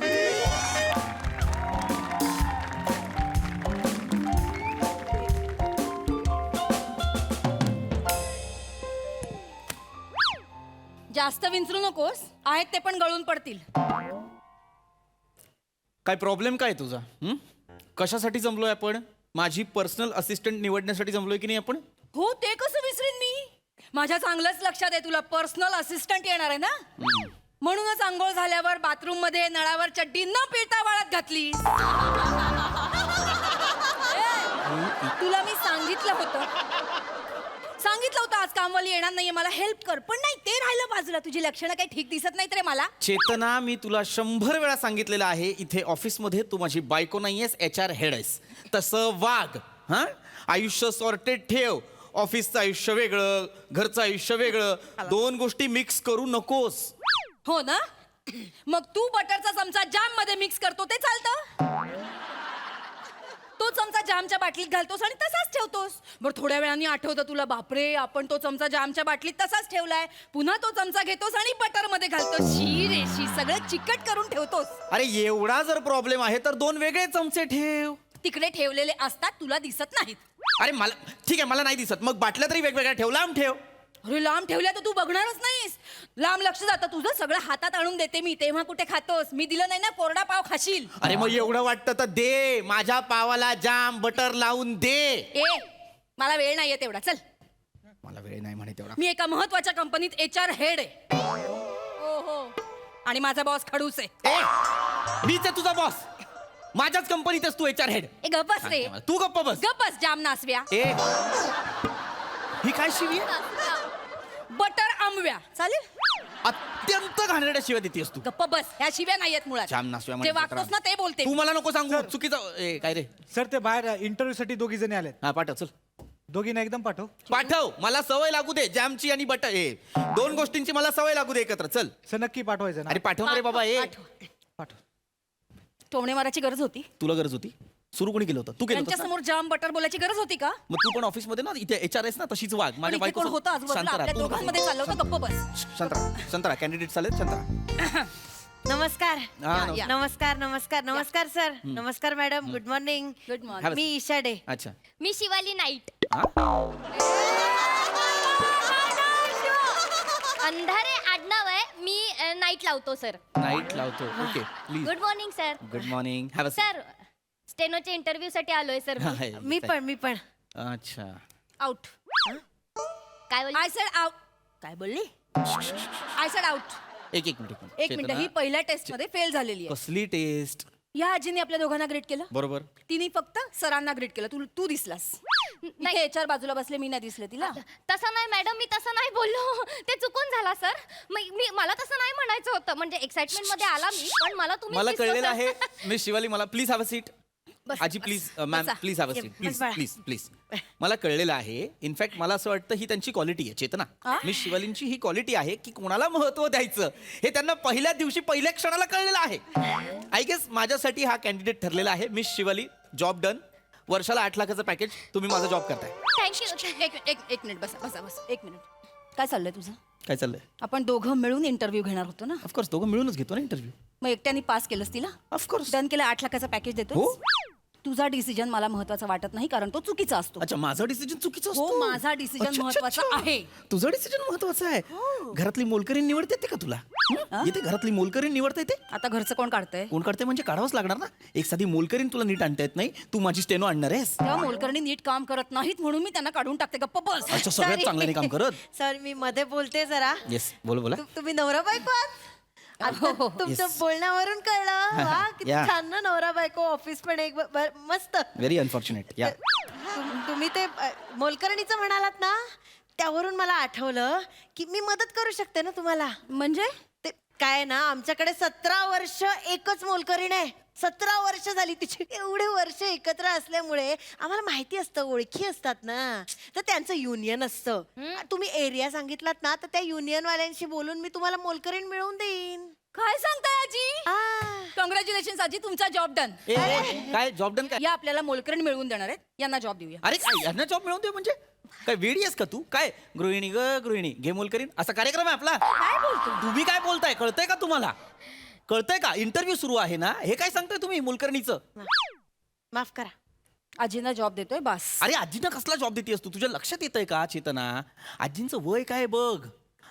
जास्त विंचरू नकोस, आहेत ते पण गळून पडतील. काय प्रॉब्लेम काय तुझा? कशासाठी जमलोय आपण? माझी पर्सनल असिस्टंट निवडण्यासाठी जमलोय की नाही आपण? हो, ते कसं विसरीन मी? माझ्या चांगलंच लक्षात आहे तुला पर्सनल असिस्टंट येणार आहे ना. म्हणूनच आंघोळ झाल्यावर बाथरूम मध्ये नळावर चड्डी न पिळता वाळत घातली. तुला मी सांगितलं होतं आज कामवाली येणार नाहीये, मला हेल्प कर. पण नाही, ते राहिलं बाजूला. तुझी लक्षणं काही ठीक दिसत नाहीत रे मला. चेतना, मी तुला 100 वेळा सांगितलेलं आहे, इथे ऑफिसमध्ये तू माझी बायको नाहीयेस, HR हेड आहेस. तसं वाग. हा, आयुष्य सॉर्टेड ठेव. ऑफिसचं आयुष्य वेगळं, घरचं आयुष्य वेगळं, दोन गोष्टी मिक्स करू नकोस. हो ना? मग तू बटरचा चमचा जाम मध्ये मिक्स करतो ते चालतं? तो चमचा जामच्या बाटलीत घालतोस आणि तसाच ठेवतोस. बरं, थोड्या वेळाने आठवतं तुला, बापरे आपण तो चमचा जामच्या बाटलीत तसाच ठेवलाय. पुन्हा तो चमचा घेतोस आणि बटर मध्ये घालतोस. शी रेशी, सगळं चिकट करून ठेवतोस. अरे एवढा जर प्रॉब्लेम आहे तर 2 वेगळे चमचे ठेव. तिकडे ठेवलेले असतात, तुला दिसत नाहीत. अरे मला ठीक आहे, मला नाही दिसत, मग बाटल्या तरी वेगवेगळ्या ठेव, लांब ठेव. अरे लांब ठेवल्या तर तू बघणारच नाहीस. लांब लक्ष जातं तुझं. सगळं हातात आणून देते मी, तेव्हा कुठे खातोस? मी दिलं नाही ना, कोरडा पाव खाशील. अरे मग एवढं वाटतं तर दे, माझ्या पावाला जाम बटर लावून दे. ए, मला वेळ नाहीये तेवढा. चल. मला वेळ नाही म्हणे तेवढा. मी एका महत्वाच्या कंपनीत HR हेड आहे. ओहो. आणि माझा बॉस खडूस आहे. मीच आहे तुझा बॉस. माझ्याच कंपनीतच तू HR हेड. ए, गप्प बस रे. तू गप्प बस. गप्प बस, जाम नासव्या. ही काय शिवी आहे? बटर आंबव्या. चालेल? अत्यंत घाणेरड्या शिव्या देतेस तू. गप्प बस, ह्या शिव्या नाहीयेत मुळात. जाम नासव्या जे वागतोस ना ते बोलते. तू मला नको सांगू. चुकीचं काय रे? सर, ते बाहेर इंटरव्ह्यू साठी 2 जणी आलेत. हा, पाठव. चल, दोघींना एकदम पाठव. पाठव. मला सवय लागू दे जॅमची आणि बटर. 2 गोष्टींची मला सवय लागू दे एकत्र. चल. सर, नक्की पाठवायचं ना? अरे पाठव रे बाबा. पाठव. टोमणे मारायची गरज होती? तुला गरज होती? सुरू कोणी केलं होतं? तू केलं त्यांच्या होतं. समोर जाम बटर बोलायची गरज होती का? मग तू पण ऑफिस मध्ये ना, इथे HR आहेस ना, तशीच वाग. पण माझ्या इथे कोण होतं आजूबाजूला? आपल्या दोघांमध्ये चाललं होतं. गप्प बस. संत्रा कॅन्डिडेट चालेल. संत्रा. नमस्कार. हा, नमस्कार. नमस्कार नमस्कार नमस्कार सर. नमस्कार madam. Good morning. Good morning. मी ईशा डे. अच्छा. मी शिवाली नाईट. अंधारे आडनाव आहे. मी नाईट लावतो सर. नाईट लावतो. Okay, please. Good morning sir. Good morning. Have a sir, स्टेनोच्या इंटरव्ह्यू साठी आलोय सर. मी पण. अच्छा. आउट. काय बोल? I said out. काय बोलली? I said out. एक मिनिट एक मिनिट, ही पहिल्या टेस्ट मध्ये फेल झालेली आहे. कसली टेस्ट? या आजीने आपल्या दोघांना ग्रेट केलं. बरोबर. तिने फक्त सरांना ग्रेट केलं. तू दिसलास. नाही, HR बाजूला बसले, मी नाही दिसले तिला. तसं नाही मॅडम, मी तसं नाही बोललो. ते चुकून झाला सर. मी मला तसं नाही म्हणायचं होतं. म्हणजे एक्साइटमेंट मध्ये आला मी, पण मला तुम्ही मला दिसलं, कळलेलं sir. आहे मिस शिवाली, मला प्लीज हॅव अ सीट. बस, आजी बस, प्लीज मॅम बसा. प्लीज हॅव अ ये, सीट बस प्लीज बाळा. Please please. मला कळलेलं आहे. इनफॅक्ट मला असं वाटतं ही त्यांची क्वालिटी आहे. चेतना, मिस शिवालींची ही क्वालिटी आहे की कोणाला महत्व द्यायचं हे त्यांना पहिल्या दिवशी पहिल्या क्षणाला कळलेलं आहे. आय गेस माझ्यासाठी हा कॅन्डिडेट ठरलेला आहे. Miss Shivali, job done. वर्षाला 8 लाखाचं पॅकेज. तुम्ही माझा जॉब करताय. थँक्यू. एक मिनिट बस. एक मिनिट. काय चाललंय तुझं? काय चाललंय? आपण दोघं मिळून इंटरव्ह्यू घेणार होतो ना. ऑफकोर्स दोघं मिळूनच घेतो ना इंटरव्ह्यू. मग एकट्याने पास केलंस तिला? ऑफकोर्स. डन केलं. 8 लाखाचं पॅकेज देतो. हो. तुझा डिसिजन मला महत्वाचा वाटत नाही, कारण तो चुकीचा असतो. अच्छा, माझा डिसिजन चुकीचा हो, असतो. माझा decision अच्छा, अच्छा, महत्त्वाचा अच्छा. आहे. तुझं डिसिजन महत्वाचं आहे. घरातली मोलकरीण निवडता येते का तुला? येते घरातली मोलकरीण निवडता येते? आता घरचं कोण काढतंय? कोण काढते म्हणजे काढावंच लागणार ना. एक साधी मोलकरीण तुला नीट आणता येत नाही, तू माझी स्टेनो आणणार आहेस? तेव्हा मोलकरणी नीट काम करत नाहीत म्हणून मी त्यांना काढून टाकते. गप्प बस. अच्छा, सगळ्यात चांगल्याने काम करत. सर मी मध्ये बोलते जरा. येस, बोला. तुम्ही नवरा बायको आहात? आता तुमच्या बोलण्यावरून कळलं. वा, किती या. छान ना नवरा बायको. ऑफिस पण एक मस्त. Very unfortunate. या तुम्ही ते मोलकरणीचं म्हणालात ना, त्यावरून मला आठवलं की मी मदत करू शकते ना तुम्हाला. म्हणजे ते काय ना, आमच्याकडे 17 वर्ष एकच मोलकरीण आहे. 17 वर्ष झाली तिची. एवढे वर्ष एकत्र असल्यामुळे आम्हाला माहिती असतं, ओळखी असतात ना. तर त्यांचं युनियन असतं. तुम्ही एरिया सांगितलात ना, तर त्या युनियन वाल्यांशी बोलून मी तुम्हाला मोलकरीण मिळवून देईन. काय सांगताय आजी? आ, कॉंग्रॅच्युलेशन आजी, तुमचा जॉब डन. काय जॉब डन काय? या आपल्याला मोलकरण मिळवून देणार आहेत. यांना जॉब देऊया. अरे काय यांना जॉब मिळवून दे म्हणजे काय वेडी आहेस का तू? काय गृहिणी गृहिणी घे मोलकरीण असा कार्यक्रम आहे आपला? काय बोलतो? तुम्ही काय बोलताय? कळतंय का तुम्हाला? कळतंय का? इंटरव्ह्यू सुरू आहे ना. हे काय सांगताय तुम्ही मोलकरणीचं? माफ करा. आजींना जॉब देतोय बस. अरे आजीनं कसला जॉब देतेस तू? तुझ्या लक्षात येतंय का चेतना? आजींचं वय काय बघ.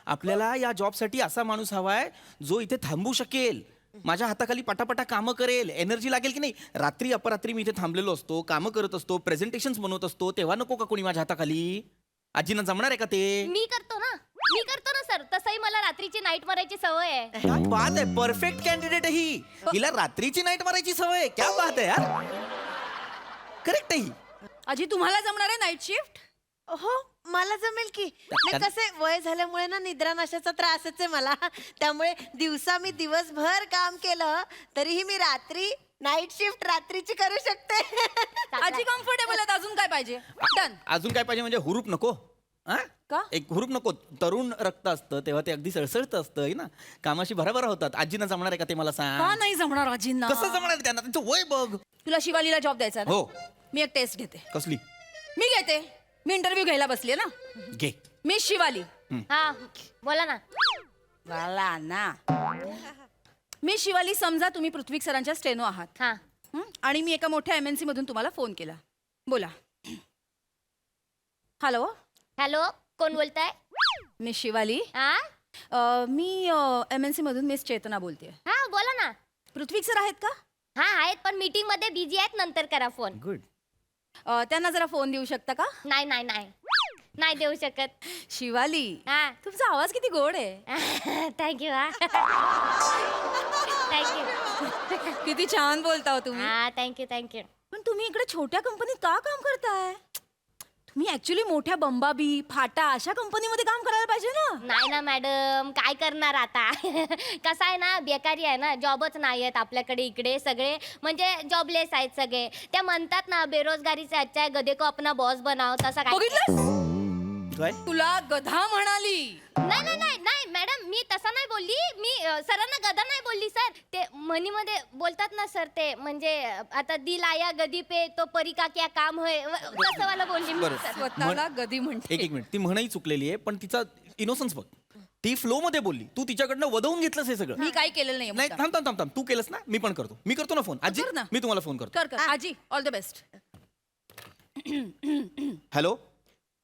आपल्याला या जॉबसाठी असा माणूस हवाय जो इथे थांबू शकेल, माझ्या हाताखाली पटापटा कामं करेल. एनर्जी लागेल की नाही. रात्री अपरात्री मी इथे थांबलेलो असतो, कामं करत असतो, प्रेझेंटेशन्स बनवत असतो, तेव्हा नको का कोणी माझ्या हाताखाली? आजीनं जमणार आहे का ते? मी करतो ना सर. तसंही मला रात्रीची नाईट मारायची सवय आहे. क्या बात आहे. परफेक्ट कॅन्डिडेट आहे ही. हिला रात्रीची नाईट मारायची सवय आहे. क्या बात आहे यार. करेक्ट आहे ही. आजी तुम्हाला जमणार आहे नाईट शिफ्ट? हो, मला जमेल की. नाही, कसे वय झाल्यामुळे ना निद्रानाशाचा त्रासच आहे मला. त्यामुळे दिवसा मी दिवसभर काम केलं तरीही मी रात्री नाईट शिफ्ट रात्रीची करू शकते. आजी कम्फर्टेबल आहेत. अजून काय पाहिजे? डन. अजून काय पाहिजे म्हणजे हुरूप नको? हा? का? एक हुरूप नको. तरुण रक्त असतं तेव्हा ते अगदी सळसळत असतं है ना. कामाशी भराभरा होतात. आजीनं जमणार आहे का ते मला का सांग. नाही जमणार आजींना? कसं जमणार आहे त्यांना? त्यांचं वय बघ. तुला शिवालीला जॉब द्यायचा ना? हो. मी एक टेस्ट घेते. कसली? मी घेते. मी इंटरव्ह्यू घ्यायला बसली ना. घे. मी शिवाली. हा बोला ना. मला ना. मी शिवाली. समजा तुम्ही पृथ्वी सरांच्या स्टेनो आहात. हा. आणि मी एका मोठ्या MNC मधून तुम्हाला फोन केला. बोला. हॅलो, कोण बोलताय? मी शिवाली. हा मी MNC मधून मिस चेतना बोलते. हा बोला ना. पृथ्वी सर आहेत का? हा आहेत, पण मीटिंग मध्ये बिझी आहेत. नंतर करा फोन. गुड. त्यांना जरा फोन देऊ शकता का? नाही देऊ शकत. शिवाली, हा तुमचा आवाज किती गोड आहे. थँक्यू. हा थँक्यू. किती छान बोलता हो तुम्ही. हा थँक्यू. पण तुम्ही इकडे छोट्या कंपनीत का काम करताय? तुम्ही ऍक्च्युली मोठ्या बंबाबी, फाटा अशा कंपनीमध्ये काम करायला पाहिजे ना. नाही ना मॅडम, काय करणार आता. कसं आहे ना, बेकारी आहे ना, जॉबच नाही आहेत आपल्याकडे इकडे. सगळे म्हणजे जॉबलेस आहेत सगळे. त्या म्हणतात ना, बेरोजगारी से अच्छा है गधे को अपना बॉस बनाव. तसा काय. बघितलंस? काय? तुला गधा म्हणाली. नाही मॅडम, मी तसा नाही बोलली. मी सरांना गधा नाही बोलली सर. ते म्हणीमध्ये बोलतात ना सर, ते म्हणजे आता दिल आया गदी पे तो परी का क्या काम है, तसं वाला बोलली मी बरं. सर. स्वतःला गधी म्हणते. एक मिनिट. ती म्हणही चुकलेली आहे पण तिचा इनोसन्स बघ. ती फ्लो मध्ये बोलली. तू तिच्याकडनं वदवून घेतलंस हे सगळं. मी काय केलेलं नाही. नाही, थांब. तू केलंस ना. मी पण करतो. मी करतो ना फोन. आजी कर ना. मी तुम्हाला फोन करतो. कर. आजी all the best. Hello,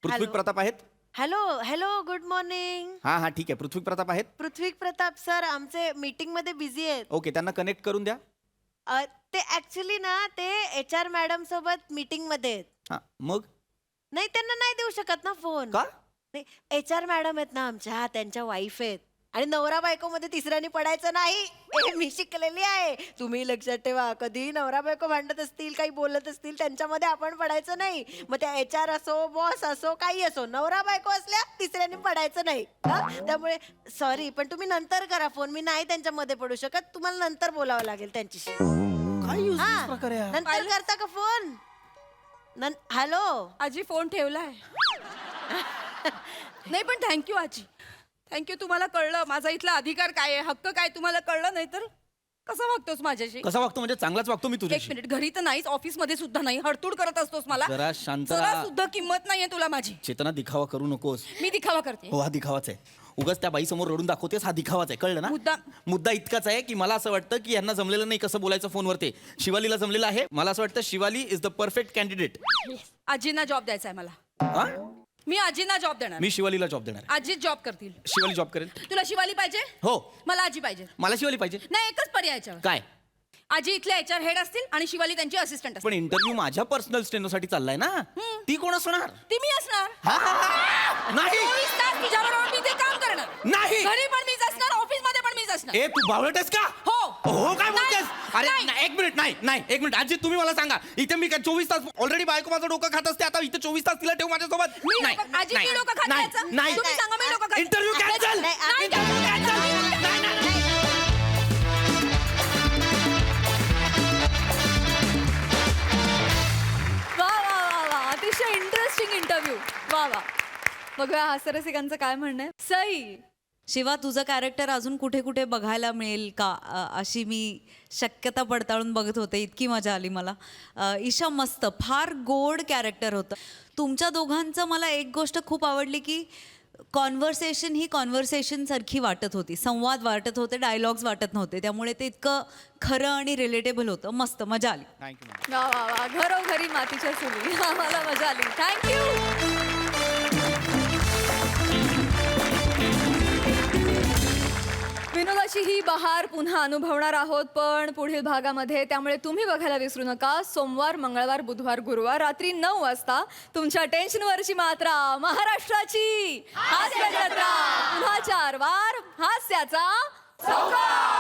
Prithvi hello. Pratap आहेत? Hello, good morning. हा ठीक आहे. पृथ्वी प्रताप आहेत? पृथ्वी प्रताप सर आमचे मीटिंग मध्ये बिझी आहेत. ओके, त्यांना कनेक्ट करून द्या. ते ऍक्च्युली ना, ते HR मॅडम सोबत मीटिंग मध्ये आहेत. हा, मग नाही, त्यांना नाही देऊ शकत ना फोन. का? HR मॅडम आहेत ना आमच्या, त्यांच्या वाईफ आहेत. आणि नवरा बायको मध्ये तिसऱ्याने पडायचं नाही हे मी शिकलेली आहे. तुम्ही लक्षात ठेवा, कधी नवरा बायको भांडत असतील, काही बोलत असतील, त्यांच्यामध्ये आपण पडायचं नाही. मग त्या HR असो, बॉस असो, काही असो, नवरा बायको असल्या तिसऱ्याने पडायचं नाही. हा? त्यामुळे सॉरी, पण तुम्ही नंतर करा फोन. मी नाही त्यांच्यामध्ये पडू शकत. तुम्हाला नंतर बोलावं लागेल त्यांच्याशी. हा, नंतर करता का फोन? हॅलो आजी फोन ठेवलाय. नाही पण थँक्यू आजी, थँक्यू. तुम्हाला कळलं माझा इथला अधिकार काय आहे, हक्क काय तुम्हाला कळलं. नाही तर कसा वागतोस माझ्याशी? कसा वागतो म्हणजे चांगलाच वागतो मी एक तुझ्याशी. मिनिट, घरी तर नाहीच, ऑफिस मध्ये सुद्धा नाही, हडतूड करत असतोस मला. जरा शांत जरा राहा. सुद्धा किंमत नाहीये तुला माझी. चेतना, दिखावा करू नकोस. मी दिखावा करते. हो, हा दिखावाच आहे. उगाच त्या बाई समोर रडून दाखवतेस, हा दिखावाच आहे. कळलं ना? मुद्दा इतकाच आहे की मला असं वाटतं की यांना जमलेलं नाही कसं बोलायचं फोनवरती. शिवालीला जमलेलं आहे. मला असं वाटतं Shivali is the perfect candidate. आजींना जॉब द्यायचा आहे मला. मी आजींना जॉब देणार. मी शिवालीला जॉब देणार. आजी जॉब करतील. शिवाली जॉब करेल. तुला शिवाली पाहिजे? हो. मला आजी पाहिजे. मला शिवाली पाहिजे. नाही, एकच पर्याय याच्यावर. काय? आजी इथले HR हेड असतील आणि शिवाली त्यांची असिस्टंट असतील. पण इंटरव्ह्यू माझ्या पर्सनल स्टेनोसाठी चाललाय ना. ती कोण असणार? ती मी असणार. नाही 24 तास तिच्याबरोबर मी ते काम करणार. नाही. घरी पण मीच असणार, ऑफिस मध्ये पण मीच असणार. ए, तू बावळटेस का? हो. हो, काय नाही. बोलतेस? अरे नाही. एक मिनिट. नाही एक मिनिट. आजी तुम्ही मला सांगा, इथे मी काय 24 तास ऑलरेडी बायको माझं डोकं खात असते, आता इथे 24 तास तिला ठेवू माझ्यासोबत? नाही आजी मी डोकं खात जायचं? नाही. तुम्ही सांगा मी डोकं खात. Interview cancel. नाही, cancel. वा वा वा वा, अतिशय इंटरेस्टिंग इंटरव्ह्यू. वा वा. बघूया हास्यरसिकांचं काय म्हणणं आहे. सई, शिवा तुझं कॅरेक्टर अजून कुठे कुठे बघायला मिळेल का अशी मी शक्यता पडताळून बघत होते. इतकी मजा आली मला. ईशा, मस्त, फार गोड कॅरेक्टर होतं तुमच्या दोघांचं. मला एक गोष्ट खूप आवडली की कॉन्व्हर्सेशन ही कॉन्व्हर्सेशन सारखी वाटत होती, संवाद वाटत होते, डायलॉग्स वाटत नव्हते. त्यामुळे ते इतकं खरं आणि रिलेटेबल होतं. मस्त, मजा आली. थँक्यू. वा वा वा, घरोघरी मातीच्या चुली. मला मजा आली. थँक्यू. विनोदाची ही बहार पुन्हा अनुभवणार आहोत पण पुढील भागामध्ये. त्यामुळे तुम्ही बघायला विसरू नका. सोमवार, मंगळवार, बुधवार, गुरुवार रात्री 9 वाजता तुमच्या टेन्शनवरची मात्रा, महाराष्ट्राची हास्य जत्रा. पुन्हा 4 वार हास्याचा संवाद.